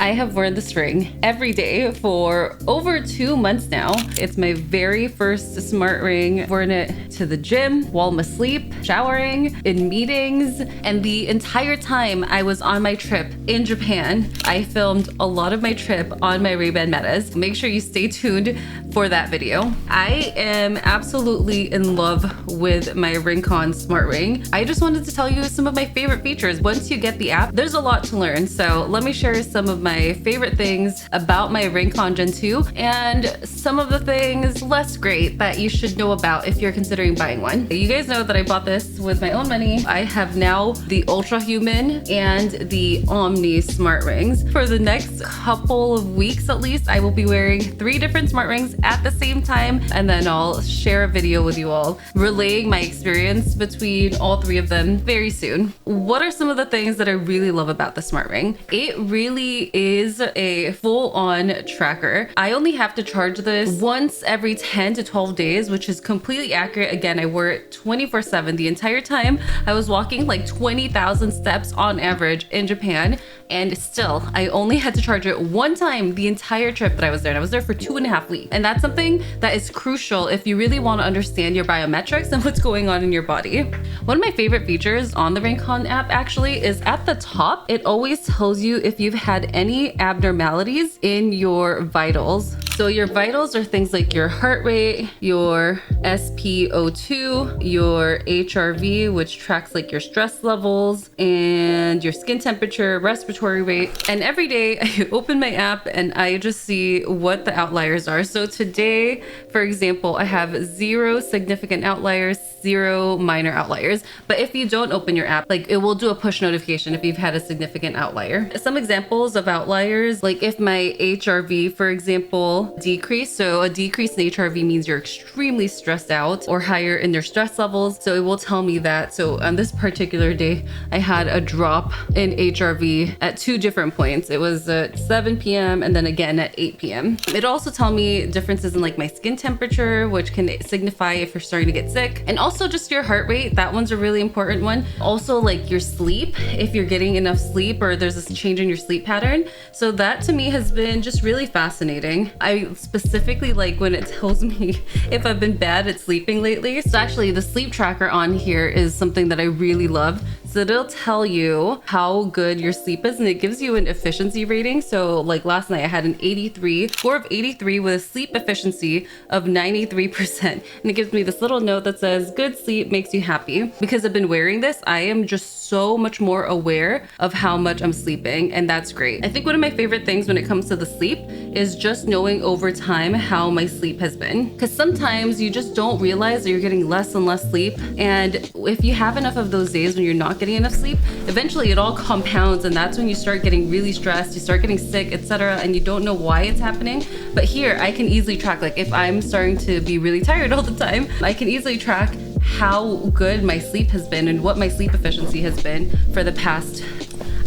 I have worn this ring every day for over 2 months now. It's my very first smart ring. I've worn it to the gym, while I'm asleep, showering, in meetings, and the entire time I was on my trip in Japan. I filmed a lot of my trip on my Ray-Ban Metas. Make sure you stay tuned for that video. I am absolutely in love with my Ringcon smart ring. I just wanted to tell you some of my favorite features. Once you get the app, there's a lot to learn. So let me share some of my favorite things about my Ringcon Gen 2 and some of the things less great that you should know about if you're considering buying one. You guys know that I bought this with my own money. I have now the Ultra Human and the Omni smart rings. For the next couple of weeks at least, I will be wearing 3 different smart rings at the same time, and then I'll share a video with you all relaying my experience between all 3 of them very soon. What are some of the things that I really love about the smart ring? It really is a full-on tracker. I only have to charge this once every 10 to 12 days, which is completely accurate. Again, I wore it 24/7 the entire time. I was walking like 20,000 steps on average in Japan, and still I only had to charge it one time the entire trip that I was there, and I was there for 2.5 weeks. And that's something that is crucial if you really want to understand your biometrics and what's going on in your body. One of my favorite features on the Ringcon app actually is at the top, it always tells you if you've had any abnormalities in your vitals. So your vitals are things like your heart rate, your SpO2, your HRV, which tracks like your stress levels, and your skin temperature, respiratory rate. And every day I open my app and I just see what the outliers are. So today, for example, I have 0 significant outliers, 0 minor outliers. But if you don't open your app, like it will do a push notification if you've had a significant outlier. Some examples of outliers, like if my HRV, for example, decrease. So a decrease in HRV means you're extremely stressed out or higher in your stress levels. So it will tell me that. So on this particular day, I had a drop in HRV at 2 different points. It was at 7 p.m. and then again at 8 p.m. It'll also tell me differences in like my skin temperature, which can signify if you're starting to get sick. And also just your heart rate. That one's a really important one. Also like your sleep, if you're getting enough sleep or there's a change in your sleep pattern. So that to me has been just really fascinating. I specifically like when it tells me if I've been bad at sleeping lately. So actually the sleep tracker on here is something that I really love. So it'll tell you how good your sleep is, and it gives you an efficiency rating. So like last night I had an 83, score of 83 with a sleep efficiency of 93%. And it gives me this little note that says, good sleep makes you happy. Because I've been wearing this, I am just so much more aware of how much I'm sleeping, and that's great. I think one of my favorite things when it comes to the sleep is just knowing over time how my sleep has been. Because sometimes you just don't realize that you're getting less and less sleep. And if you have enough of those days when you're not getting enough sleep, eventually it all compounds, and that's when you start getting really stressed, you start getting sick, etc., and you don't know why it's happening. But here I can easily track, like if I'm starting to be really tired all the time, I can easily track how good my sleep has been and what my sleep efficiency has been for the past.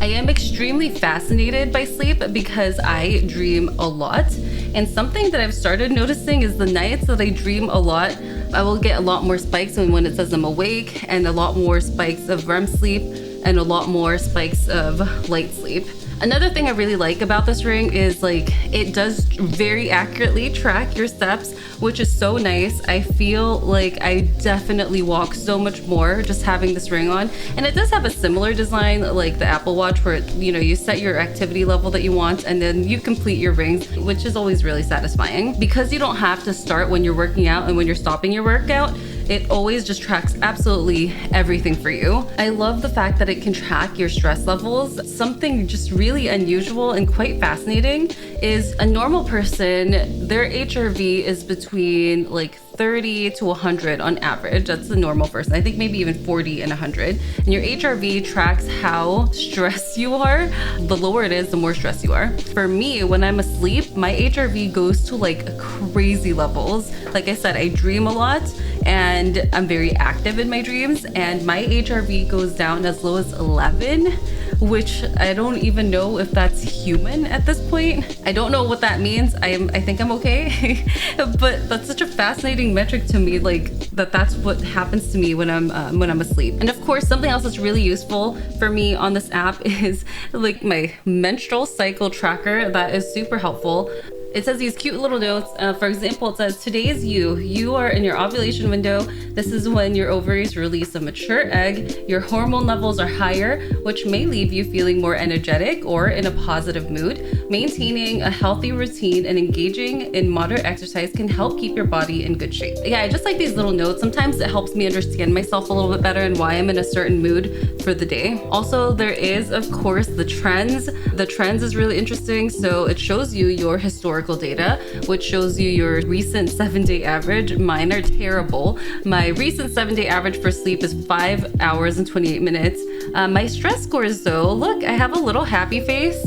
I am extremely fascinated by sleep because I dream a lot. And something that I've started noticing is the nights that I dream a lot, I will get a lot more spikes when it says I'm awake, and a lot more spikes of REM sleep, and a lot more spikes of light sleep. Another thing I really like about this ring is like it does very accurately track your steps, which is so nice. I feel like I definitely walk so much more just having this ring on. And it does have a similar design like the Apple Watch, where you set your activity level that you want and then you complete your rings, which is always really satisfying. Because you don't have to start when you're working out and when you're stopping your workout, it always just tracks absolutely everything for you. I love the fact that it can track your stress levels. Something just really unusual and quite fascinating is a normal person, their HRV is between like 30 to 100 on average. That's the normal person. I think maybe even 40 and 100. And your HRV tracks how stressed you are. The lower it is, the more stressed you are. For me, when I'm asleep, my HRV goes to like crazy levels. Like I said, I dream a lot and I'm very active in my dreams, and my HRV goes down as low as 11 which I don't even know if that's human at this point. I don't know what that means. I think I'm okay. But that's such a fascinating metric to me, like that's what happens to me when I'm asleep. And of course, something else that's really useful for me on this app is like my menstrual cycle tracker. That is super helpful. It says these cute little notes. For example, it says, today is you. You are in your ovulation window. This is when your ovaries release a mature egg. Your hormone levels are higher, which may leave you feeling more energetic or in a positive mood. Maintaining a healthy routine and engaging in moderate exercise can help keep your body in good shape. Yeah, I just like these little notes. Sometimes it helps me understand myself a little bit better and why I'm in a certain mood for the day. Also, there is, of course, the trends. The trends is really interesting. So it shows you your historical data, which shows you your recent 7-day average. Mine are terrible. My recent 7-day average for sleep is 5 hours and 28 minutes. My stress scores though, look, I have a little happy face.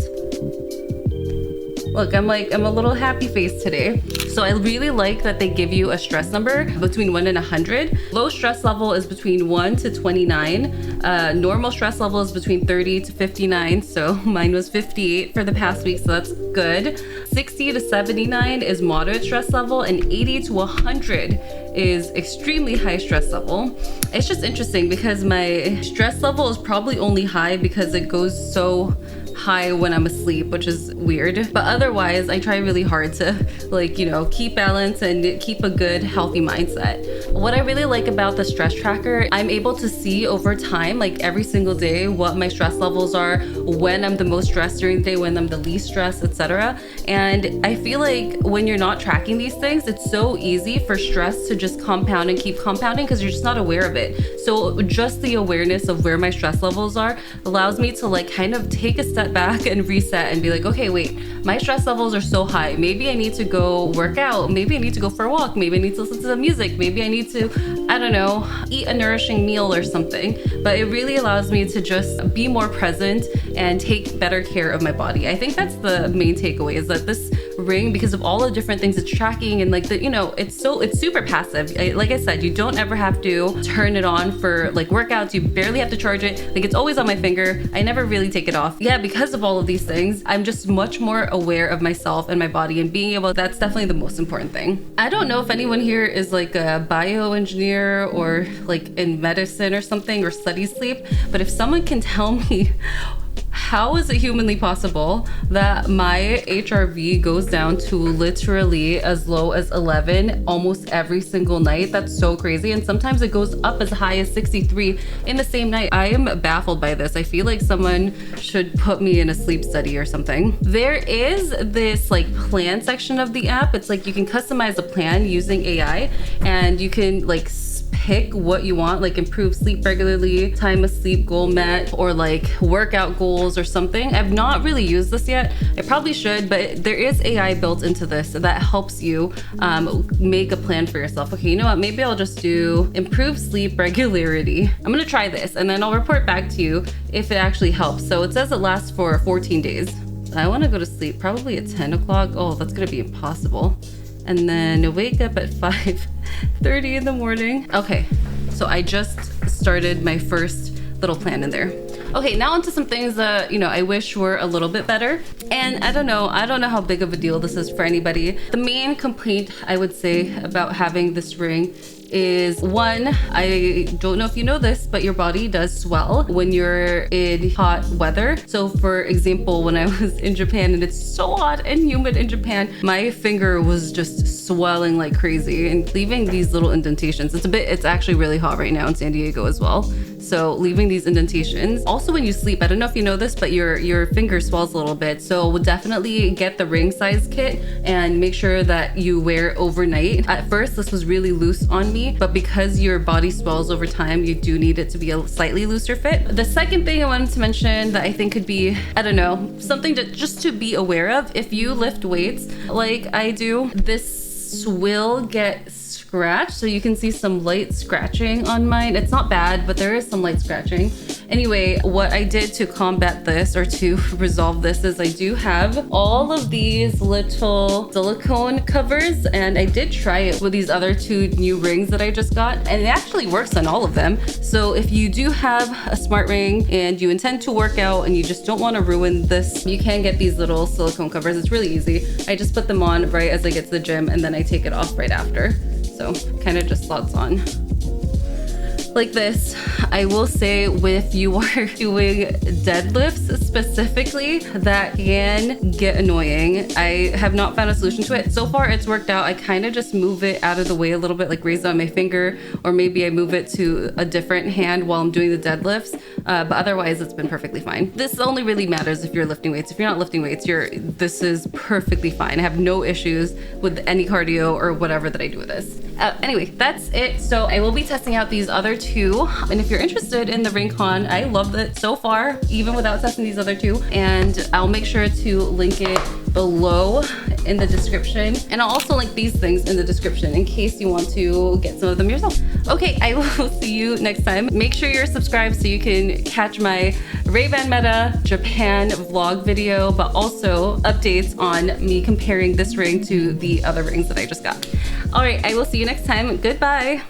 Look, I'm a little happy face today. So I really like that they give you a stress number between 1 and 100. Low stress level is between 1 to 29. Normal stress level is between 30 to 59. So mine was 58 for the past week, so that's good. 60 to 79 is moderate stress level, and 80 to 100 is extremely high stress level. It's just interesting because my stress level is probably only high because it goes so high when I'm asleep, which is weird. But otherwise, I try really hard to keep balance and keep a good, healthy mindset. What I really like about the stress tracker, I'm able to see over time, like every single day, what my stress levels are, when I'm the most stressed during the day, when I'm the least stressed, etc. And I feel like when you're not tracking these things, it's so easy for stress to just compound and keep compounding because you're just not aware of it. So just the awareness of where my stress levels are allows me to kind of take a step back and reset and be like, okay, wait, my stress levels are so high. Maybe I need to go work out. Maybe I need to go for a walk. Maybe I need to listen to some music. Maybe I need to, I don't know, eat a nourishing meal or something. But it really allows me to just be more present and take better care of my body. I think that's the main takeaway, is that this ring, because of all the different things it's tracking and it's super passive. Like I said, you don't ever have to turn it on for workouts. You barely have to charge it. It's always on my finger. I never really take it off. Yeah, because of all of these things, I'm just much more aware of myself and my body, and being able, that's definitely the most important thing. I don't know if anyone here is a bioengineer or in medicine or something, or studies sleep, but if someone can tell me how is it humanly possible that my HRV goes down to literally as low as 11 almost every single night? That's so crazy. And sometimes it goes up as high as 63 in the same night. I am baffled by this. I feel like someone should put me in a sleep study or something. There is this plan section of the app. It's you can customize a plan using AI, and you can pick what you want, improve sleep regularly, time asleep goal met, or workout goals or something. I've not really used this yet. I probably should, but there is AI built into this that helps you make a plan for yourself. Okay, you know what? Maybe I'll just do improve sleep regularity. I'm gonna try this and then I'll report back to you if it actually helps. So it says it lasts for 14 days. I wanna go to sleep probably at 10 o'clock. Oh, that's gonna be impossible. And then wake up at 5:30 in the morning. Okay, so I just started my first little plan in there. Okay, now onto some things that, I wish were a little bit better. And I don't know how big of a deal this is for anybody. The main complaint I would say about having this ring is, one, I don't know if you know this, but your body does swell when you're in hot weather. So for example, when I was in Japan and it's so hot and humid in Japan, my finger was just swelling like crazy and leaving these little indentations. It's actually really hot right now in San Diego as well. So leaving these indentations. Also when you sleep, I don't know if you know this, but your finger swells a little bit. So we'll definitely get the ring size kit and make sure that you wear it overnight. At first, this was really loose on me, but because your body swells over time, you do need it to be a slightly looser fit. The second thing I wanted to mention that I think could be, I don't know, something just to be aware of, if you lift weights like I do, this will get scratched. So you can see some light scratching on mine. It's not bad, but there is some light scratching. Anyway, what I did to combat this or to resolve this is I do have all of these little silicone covers, and I did try it with these other 2 new rings that I just got, and it actually works on all of them. So if you do have a smart ring and you intend to work out and you just don't want to ruin this, you can get these little silicone covers. It's really easy. I just put them on right as I get to the gym, and then I take it off right after. So kind of just slots on like this. I will say, with you are doing deadlifts specifically, that can get annoying. I have not found a solution to it. So far it's worked out. I kind of just move it out of the way a little bit, like raise it on my finger, or maybe I move it to a different hand while I'm doing the deadlifts. But otherwise it's been perfectly fine. This only really matters if you're lifting weights. If you're not lifting weights, this is perfectly fine. I have no issues with any cardio or whatever that I do with this. Anyway, that's it. So I will be testing out these other 2. And if you're interested in the Ringcon, I love it so far, even without testing these other 2. And I'll make sure to link it below in the description. And I'll also link these things in the description in case you want to get some of them yourself. Okay, I will see you next time. Make sure you're subscribed so you can catch my Ray-Ban Meta Japan vlog video, but also updates on me comparing this ring to the other rings that I just got. All right, I will see you next time. Goodbye.